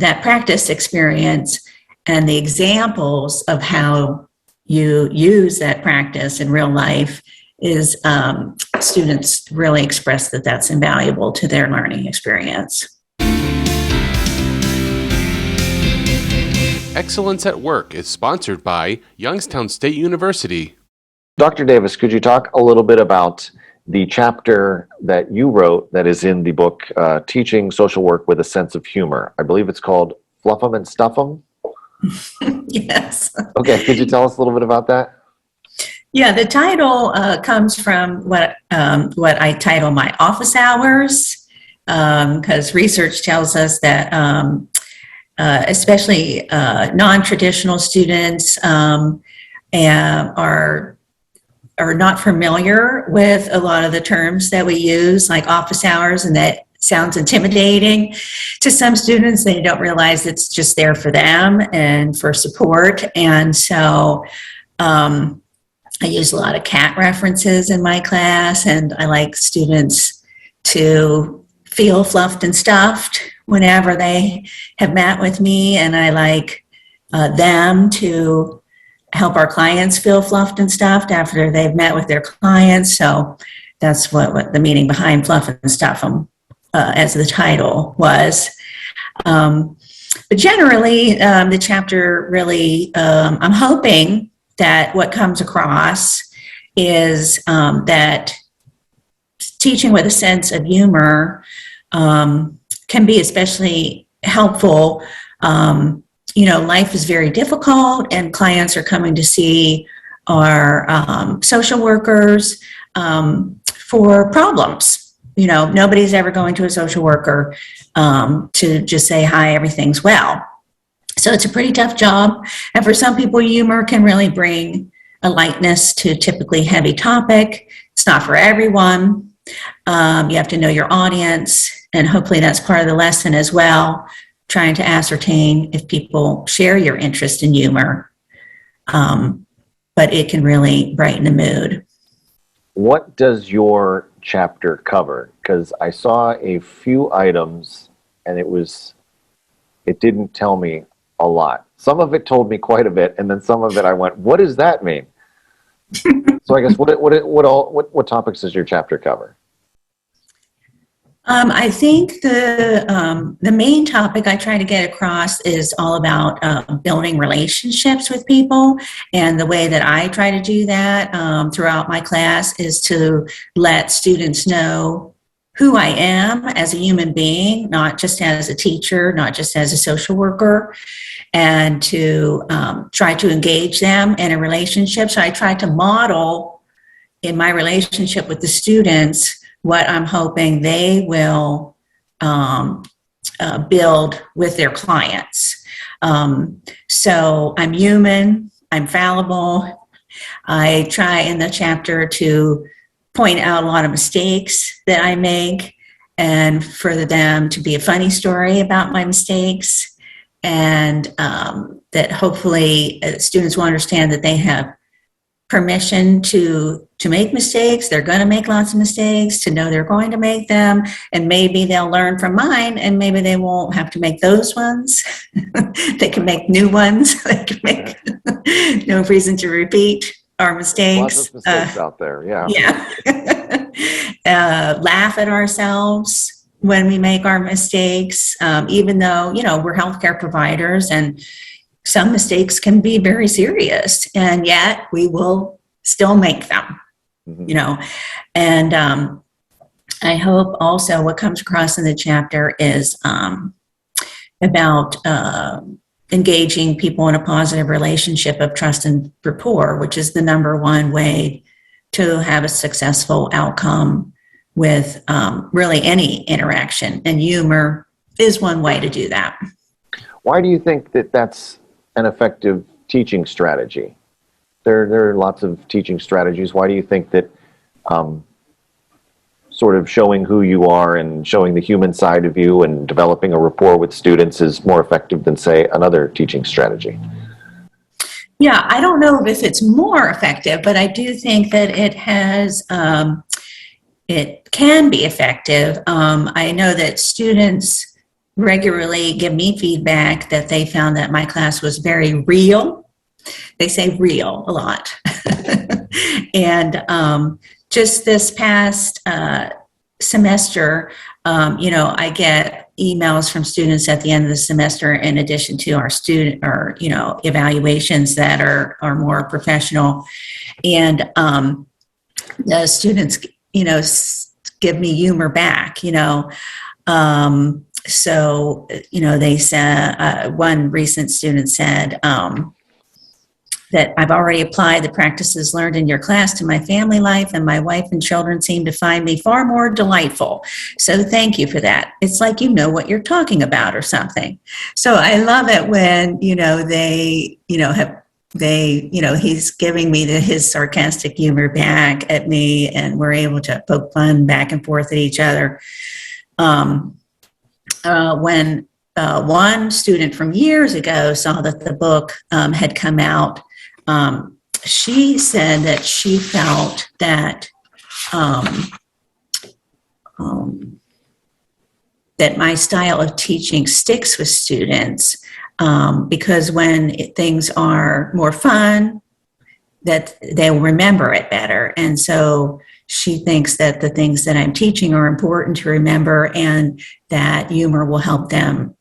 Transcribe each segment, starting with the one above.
that practice experience and the examples of how you use that practice in real life is students really express that that's invaluable to their learning experience. Excellence at Work is sponsored by Youngstown State University. Dr. Davis, could you talk a little bit about the chapter that you wrote that is in the book, Teaching Social Work with a Sense of Humor? I believe it's called Fluff 'em and Stuff 'em. Yes. Okay, could you tell us a little bit about that? Yeah, the title comes from what I title my office hours, because research tells us that especially non-traditional students are not familiar with a lot of the terms that we use, like office hours, and that sounds intimidating to some students. They don't realize it's just there for them and for support. And so I use a lot of cat references in my class, and I like students to feel fluffed and stuffed whenever they have met with me, and I like them to help our clients feel fluffed and stuffed after they've met with their clients. So that's what the meaning behind Fluff and Stuff 'em as the title was. But generally, the chapter really, I'm hoping that what comes across is that teaching with a sense of humor can be especially helpful. Life is very difficult, and clients are coming to see our social workers for problems. Nobody's ever going to a social worker to just say, hi, everything's well. So it's a pretty tough job. And for some people, humor can really bring a lightness to typically heavy topic. It's not for everyone. You have to know your audience, and hopefully that's part of the lesson as well, trying to ascertain if people share your interest in humor. But it can really brighten the mood. What does your chapter cover? Because I saw a few items, and it didn't tell me a lot. Some of it told me quite a bit, and then some of it I went, what does that mean? So I guess what topics does your chapter cover? I think the main topic I try to get across is all about building relationships with people, and the way that I try to do that throughout my class is to let students know who I am as a human being, not just as a teacher, not just as a social worker, and to try to engage them in a relationship. So I try to model in my relationship with the students what I'm hoping they will build with their clients. So I'm human, I'm fallible. I try in the chapter to point out a lot of mistakes that I make, and for them to be a funny story about my mistakes, and that hopefully students will understand that they have permission to make mistakes. They're going to make lots of mistakes, to know they're going to make them, and maybe they'll learn from mine, and maybe they won't have to make those ones. They can make new ones. They can make no reason to repeat our mistakes. Lots of mistakes out there, yeah. Yeah. Laugh at ourselves when we make our mistakes, even though, we're healthcare providers, and some mistakes can be very serious, and yet we will still make them, And I hope also what comes across in the chapter is about engaging people in a positive relationship of trust and rapport, which is the number one way to have a successful outcome with really any interaction. And humor is one way to do that. Why do you think that that's an effective teaching strategy? There are lots of teaching strategies. Why do you think that sort of showing who you are and showing the human side of you and developing a rapport with students is more effective than, say, another teaching strategy? Yeah, I don't know if it's more effective, but I do think that it can be effective. I know that students regularly give me feedback that they found that my class was very real. They say real a lot. And just this past semester, I get emails from students at the end of the semester, in addition to our evaluations that are more professional. And the students, give me humor back, So, they said, one recent student said, that I've already applied the practices learned in your class to my family life, and my wife and children seem to find me far more delightful. So thank you for that. It's like you know what you're talking about or something. So I love it when, he's giving me his sarcastic humor back at me, and we're able to poke fun back and forth at each other. When one student from years ago saw that the book had come out, she said that she felt that that my style of teaching sticks with students, because when things are more fun, that they'll remember it better. And so she thinks that the things that I'm teaching are important to remember, and that humor will help them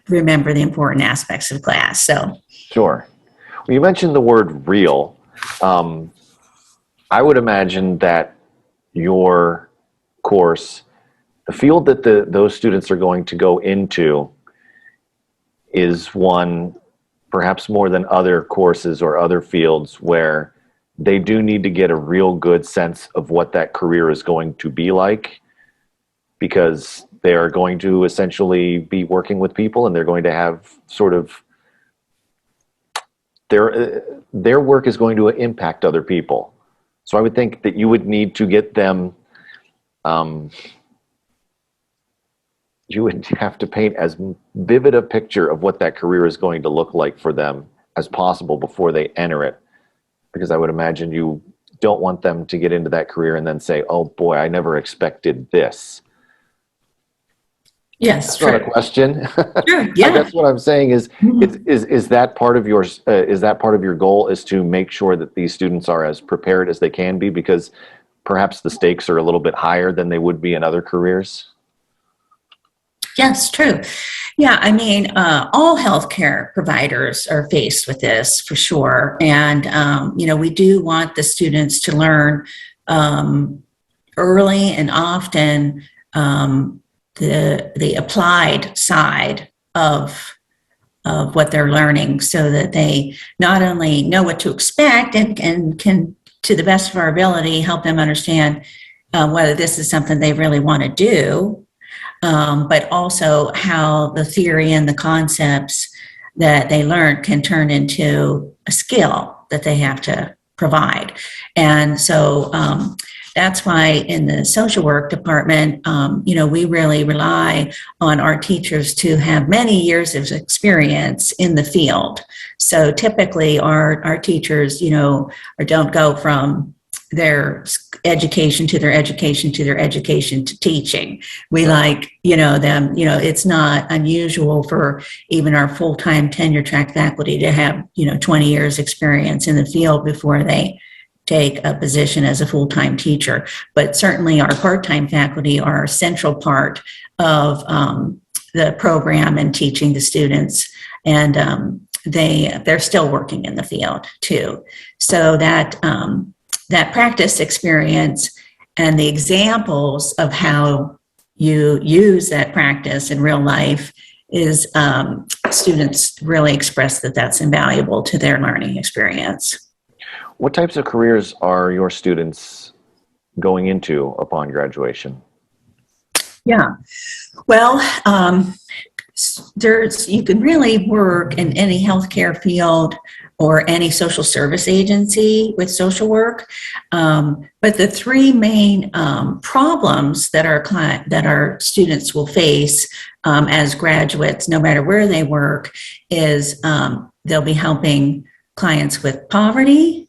remember the important aspects of class. So sure. Well, you mentioned the word real. I would imagine that your course, the field that those students are going to go into, is one perhaps more than other courses or other fields where they do need to get a real good sense of what that career is going to be like, because they are going to essentially be working with people, and they're going to have sort of their work is going to impact other people. So I would think that you would need to get them, you would have to paint as vivid a picture of what that career is going to look like for them as possible before they enter it. Because I would imagine you don't want them to get into that career and then say, oh boy, I never expected this. yes, That's true. not a question. Sure, yeah. That's what I'm saying is, is that part of your goal, is to make sure that these students are as prepared as they can be, because perhaps the stakes are a little bit higher than they would be in other careers? Yes, true. Yeah, I mean, all healthcare providers are faced with this for sure. And, we do want the students to learn early and often the applied side of what they're learning, so that they not only know what to expect and can, to the best of our ability, help them understand whether this is something they really want to do, but also how the theory and the concepts that they learn can turn into a skill that they have to provide. And so that's why in the social work department, we really rely on our teachers to have many years of experience in the field. So typically our teachers, don't go from their education to their education to their education to teaching. We like, them, it's not unusual for even our full-time tenure track faculty to have, 20 years experience in the field before they take a position as a full-time teacher. But certainly our part-time faculty are a central part of the program and teaching the students. And they're still working in the field too. So that practice experience and the examples of how you use that practice in real life is students really express that that's invaluable to their learning experience. What types of careers are your students going into upon graduation? Yeah, well, you can really work in any healthcare field or any social service agency with social work. But the three main problems that our students will face as graduates, no matter where they work, is they'll be helping clients with poverty,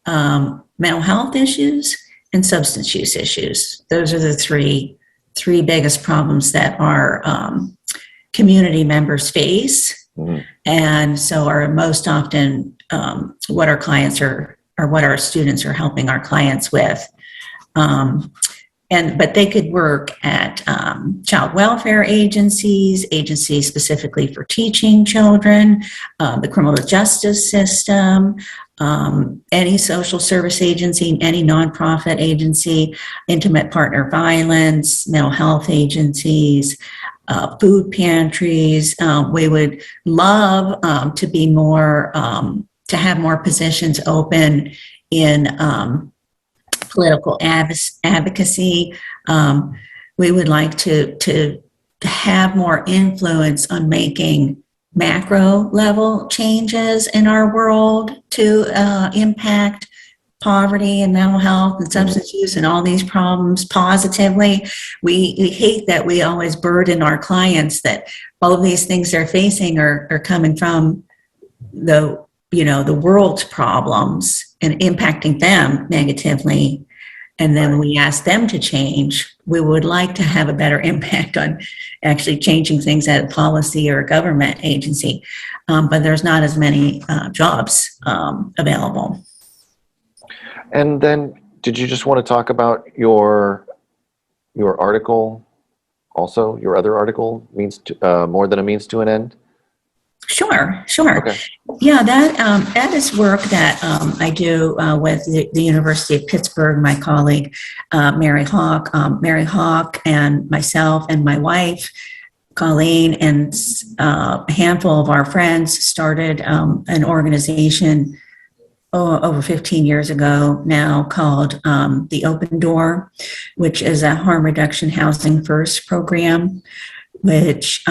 mental health issues, and substance use issues. Those are the three biggest problems that our community members face. Mhm. And so are most often what our clients are, or what our students are helping our clients with. But they could work at child welfare agencies specifically for teaching children, the criminal justice system, any social service agency, any nonprofit agency, intimate partner violence, mental health agencies, food pantries. We would love to be more, to have more positions open in political advocacy. We would like to have more influence on making macro level changes in our world to impact poverty and mental health and substance use and all these problems positively. We hate that we always burden our clients that all of these things they're facing are coming from the world's problems and impacting them negatively. And then we ask them to change. We would like to have a better impact on actually changing things at a policy or a government agency. But there's not as many jobs available. And then, did you just want to talk about your article also? Your other article, more than a means to an end? Sure. Okay. Yeah, that is work that I do with the University of Pittsburgh. My colleague Mary Hawk and myself and my wife Colleen and a handful of our friends started an organization over 15 years ago now called the Open Door, which is a harm reduction housing first program, which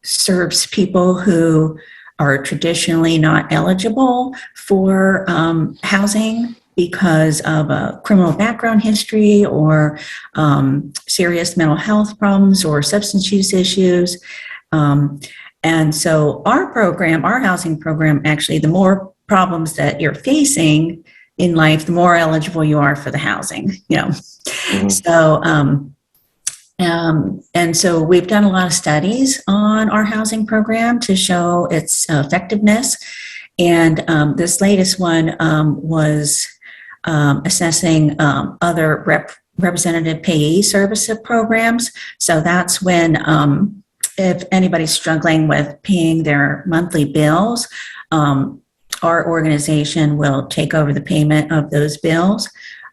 serves people who are traditionally not eligible for housing because of a criminal background history or serious mental health problems or substance use issues. And so our housing program, actually, the more problems that you're facing in life, the more eligible you are for the housing, Mm-hmm. And so we've done a lot of studies on our housing program to show its effectiveness. And this latest one was assessing other representative payee service programs. So that's when if anybody's struggling with paying their monthly bills, our organization will take over the payment of those bills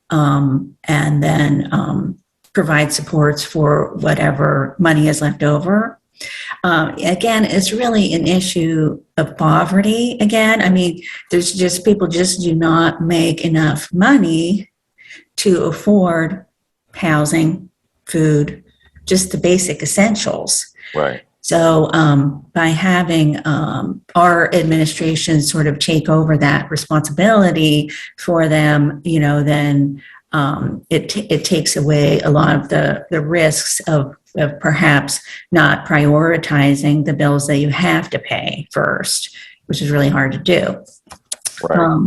and then provide supports for whatever money is left over. Again, it's really an issue of poverty. Again, I mean, there's just people just do not make enough money to afford housing, food, just the basic essentials. Right. So by having our administration sort of take over that responsibility for them, then it takes away a lot of the risks of perhaps not prioritizing the bills that you have to pay first, which is really hard to do. Right.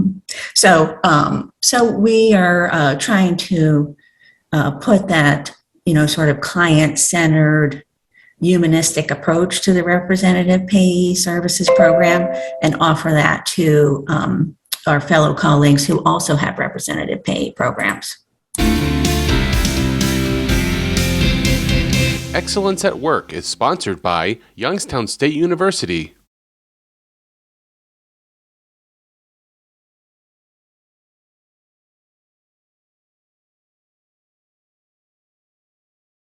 So we are trying to put that, sort of client-centered, humanistic approach to the representative payee services program and offer that to our fellow colleagues who also have representative payee programs. Excellence at Work is sponsored by Youngstown State University.